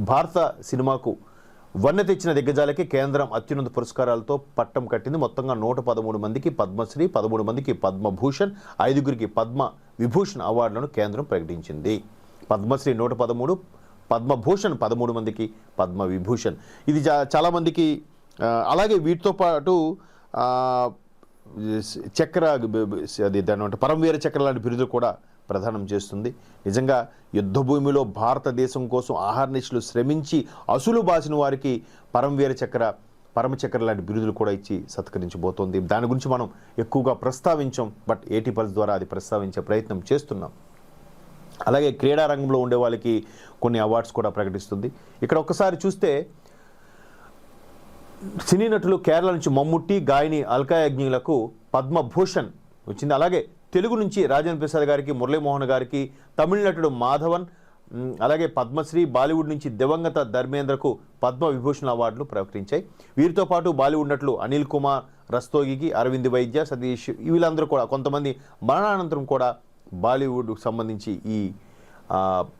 భారత సినిమాకు వన్నె తెచ్చిన దిగ్గజాలకి కేంద్రం అత్యున్నత పురస్కారాలతో పట్టం కట్టింది. మొత్తంగా 113 మందికి పద్మశ్రీ, 13 మందికి పద్మభూషణ్, 5గురికి పద్మ విభూషణ్ అవార్డులను కేంద్రం ప్రకటించింది. పద్మశ్రీ 113, పద్మభూషణ్ 13 మందికి, పద్మ విభూషణ్ ఇది చాలామందికి. అలాగే వీటితో పాటు చక్ర, అది దాని అంటే పరమవీర చక్ర లాంటి బిరుదులు కూడా ప్రదానం చేస్తుంది. నిజంగా యుద్ధభూమిలో భారతదేశం కోసం ఆహర్నిశలు శ్రమించి అసులు బాసిన వారికి పరమచక్ర లాంటి బిరుదులు కూడా ఇచ్చి సత్కరించబోతోంది. దాని గురించి మనం ఎక్కువగా ప్రస్తావించాం, బట్ ఏటీ పల్స్ ద్వారా అది ప్రస్తావించే ప్రయత్నం చేస్తున్నాం. అలాగే క్రీడా రంగంలో ఉండే వాళ్ళకి కొన్ని అవార్డ్స్ కూడా ప్రకటిస్తుంది. ఇక్కడ ఒక్కసారి చూస్తే సినీ నటులు కేరళ నుంచి మమ్ముట్టి, గాయని అల్కా యాగ్నికులకు పద్మభూషణ్ వచ్చింది. అలాగే తెలుగు నుంచి రాజేంద్ర ప్రసాద్ గారికి, మురళీమోహన్ గారికి, తమిళ నటుడు మాధవన్, అలాగే పద్మశ్రీ, బాలీవుడ్ నుంచి దివంగత ధర్మేంద్రకు పద్మ విభూషణ్ అవార్డులు ప్రకటించాయి. వీరితో పాటు బాలీవుడ్ నటులు అనిల్ కుమార్ రస్తోగికి, అరవింద్ వైద్య, సతీష్ వీళ్ళందరూ కూడా కొంతమంది మరణానంతరం కూడా బాలీవుడ్కు సంబంధించి ఈ